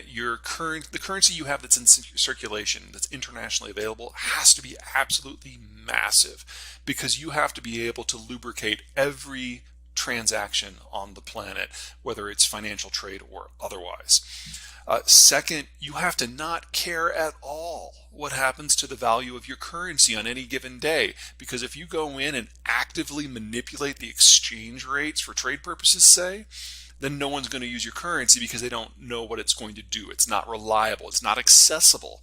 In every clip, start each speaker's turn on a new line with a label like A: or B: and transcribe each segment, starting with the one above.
A: the currency you have that's in circulation, that's internationally available, has to be absolutely massive, because you have to be able to lubricate every transaction on the planet, whether it's financial trade or otherwise. Second, you have to not care at all what happens to the value of your currency on any given day, because if you go in and actively manipulate the exchange rates for trade purposes, say, then no one's going to use your currency because they don't know what it's going to do. It's not reliable. It's not accessible.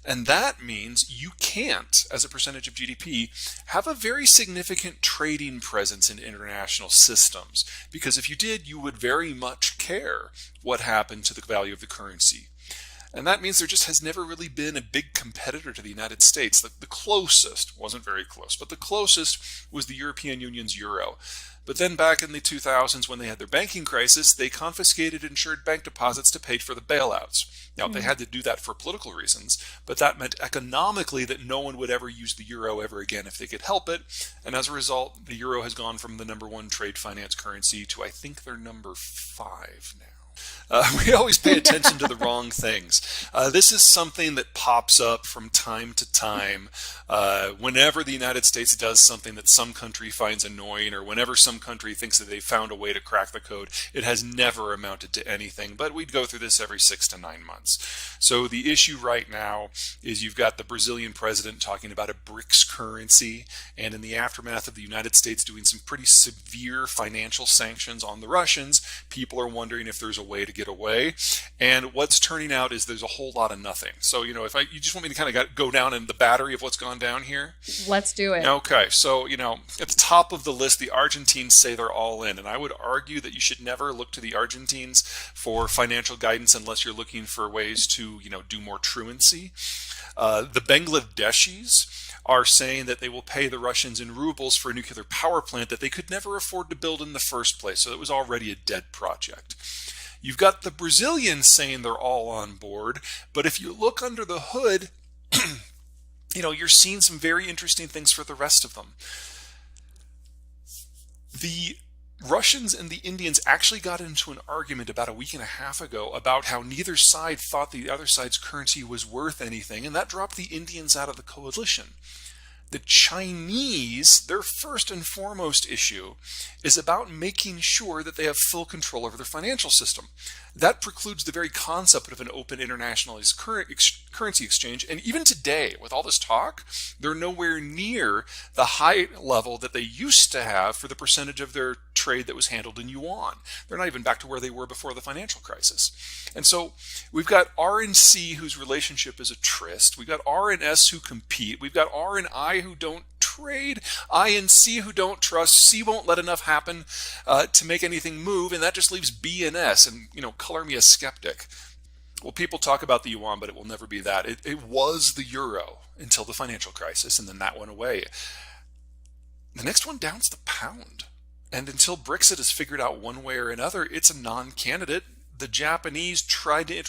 A: And that means you can't, as a percentage of GDP, have a very significant trading presence in international systems. Because if you did, you would very much care what happened to the value of the currency. And that means there just has never really been a big competitor to the United States. The closest, wasn't very close, but the closest was the European Union's euro. But then back in the 2000s, when they had their banking crisis, they confiscated insured bank deposits to pay for the bailouts. Now, they had to do that for political reasons, but that meant economically that no one would ever use the euro ever again if they could help it. And as a result, the euro has gone from the #1 trade finance currency to, I think, they're #5 now. We always pay attention to the wrong things. This is something that pops up from time to time whenever the United States does something that some country finds annoying, or whenever some country thinks that they've found a way to crack the code. It has never amounted to anything, but we'd go through this every 6 to 9 months. So the issue right now is you've got the Brazilian president talking about a BRICS currency, and in the aftermath of the United States doing some pretty severe financial sanctions on the Russians, people are wondering if there's a way to get away. And what's turning out is there's a whole lot of nothing. So, you you just want me to kind of go down in the battery of what's gone down here?
B: Let's do it.
A: Okay, so, at the top of the list, the Argentines say they're all in. And I would argue that you should never look to the Argentines for financial guidance unless you're looking for ways to, do more truancy. The Bangladeshis are saying that they will pay the Russians in rubles for a nuclear power plant that they could never afford to build in the first place. So it was already a dead project. You've got the Brazilians saying they're all on board, but if you look under the hood, you're seeing some very interesting things for the rest of them. The Russians and the Indians actually got into an argument about a week and a half ago about how neither side thought the other side's currency was worth anything, and that dropped the Indians out of the coalition. The Chinese, their first and foremost issue is about making sure that they have full control over their financial system. That precludes the very concept of an open internationalized currency exchange. And even today, with all this talk, they're nowhere near the high level that they used to have for the percentage of their trade that was handled in yuan. They're not even back to where they were before the financial crisis. And so we've got R and C, whose relationship is a tryst. We've got R and S who compete. We've got R and I who don't trade, I and C who don't trust. C won't let enough happen to make anything move, and that just leaves B and S. And, color me a skeptic. Well, people talk about the yuan, but it will never be that. It was the euro until the financial crisis, and then that went away. The next one down's the pound. And until Brexit is figured out one way or another, it's a non-candidate. The Japanese tried to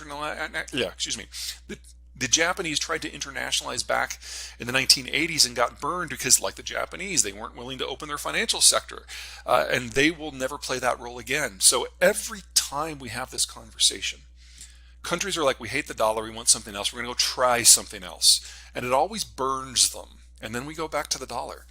A: The Japanese tried to internationalize back in the 1980s and got burned because, like the Japanese, they weren't willing to open their financial sector. And they will never play that role again. So every time we have this conversation, countries are like, we hate the dollar, we want something else, we're going to go try something else. And it always burns them. And then we go back to the dollar.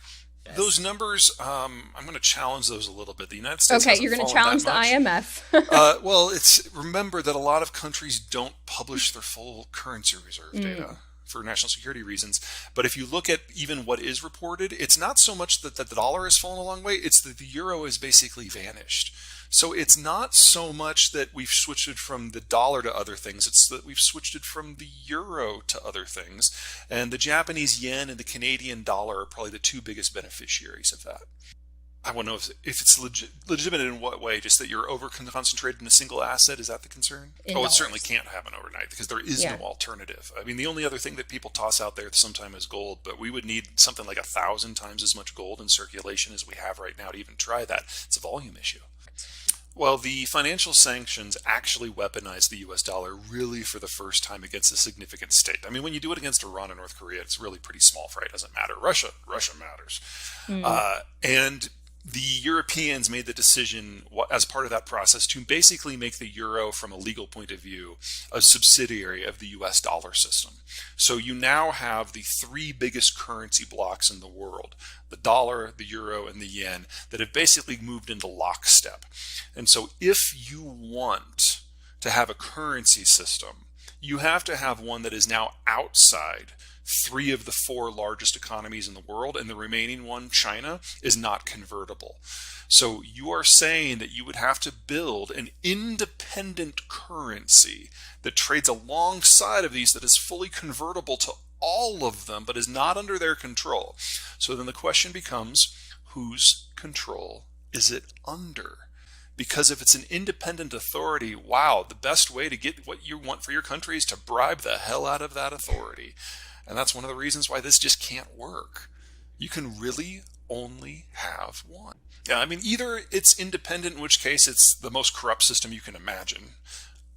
A: Yes. Those numbers, I'm going to challenge those a little bit. The United States
B: Okay, you're going to challenge the IMF.
A: Well, remember that a lot of countries don't publish their full currency reserve data for national security reasons. But if you look at even what is reported, it's not so much that the dollar has fallen a long way, it's that the euro has basically vanished. So it's not so much that we've switched it from the dollar to other things, it's that we've switched it from the euro to other things. And the Japanese yen and the Canadian dollar are probably the two biggest beneficiaries of that. I want to know if it's legitimate in what way, just that you're over-concentrated in a single asset, is that the concern? It certainly can't happen overnight because there is no alternative. I mean, the only other thing that people toss out there sometimes is gold, but we would need something like 1,000 times as much gold in circulation as we have right now to even try that. It's a volume issue. Well, the financial sanctions actually weaponize the U.S. dollar really for the first time against a significant state. I mean, when you do it against Iran and North Korea, it's really pretty small fry. It doesn't matter. Russia matters. And the Europeans made the decision as part of that process to basically make the euro, from a legal point of view, a subsidiary of the US dollar system. So you now have the three biggest currency blocks in the world, the dollar, the euro, and the yen, that have basically moved into lockstep. And so if you want to have a currency system, you have to have one that is now outside three of the four largest economies in the world, and the remaining one, China, is not convertible. So you are saying that you would have to build an independent currency that trades alongside of these, that is fully convertible to all of them, but is not under their control. So then the question becomes, whose control is it under? Because if it's an independent authority, wow, the best way to get what you want for your country is to bribe the hell out of that authority. And that's one of the reasons why this just can't work. You can really only have one. Yeah, I mean, either it's independent, in which case it's the most corrupt system you can imagine,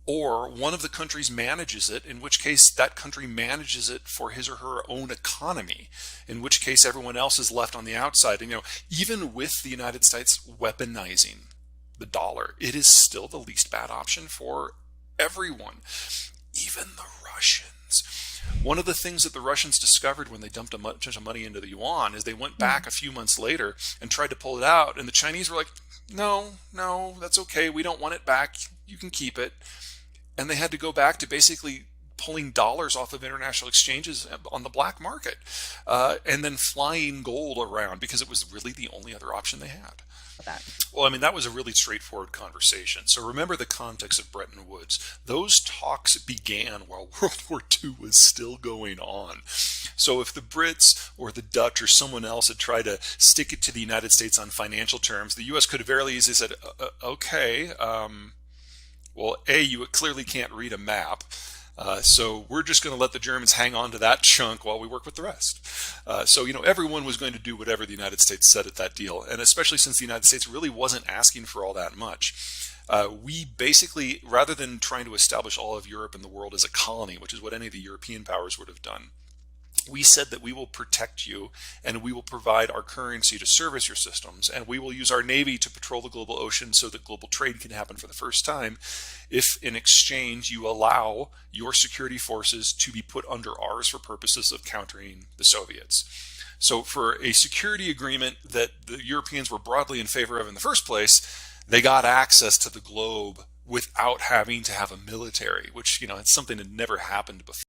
A: or one of the countries manages it, in which case that country manages it for his or her own economy, in which case everyone else is left on the outside. And, even with the United States weaponizing the dollar, it is still the least bad option for everyone, even the Russians. One of the things that the Russians discovered when they dumped a bunch of money into the yuan is they went back a few months later and tried to pull it out, and the Chinese were like, no, that's okay, we don't want it back, you can keep it. And they had to go back to basically pulling dollars off of international exchanges on the black market, and then flying gold around, because it was really the only other option they had. Well, I mean, that was a really straightforward conversation. So remember the context of Bretton Woods. Those talks began while World War II was still going on. So if the Brits or the Dutch or someone else had tried to stick it to the United States on financial terms, the U.S. could have very easily said, okay, well, A, you clearly can't read a map. So we're just going to let the Germans hang on to that chunk while we work with the rest. So everyone was going to do whatever the United States said at that deal. And especially since the United States really wasn't asking for all that much. We basically, rather than trying to establish all of Europe and the world as a colony, which is what any of the European powers would have done, we said that we will protect you, and we will provide our currency to service your systems, and we will use our navy to patrol the global ocean so that global trade can happen for the first time, if in exchange you allow your security forces to be put under ours for purposes of countering the Soviets. So for a security agreement that the Europeans were broadly in favor of in the first place, they got access to the globe without having to have a military, which, it's something that never happened before.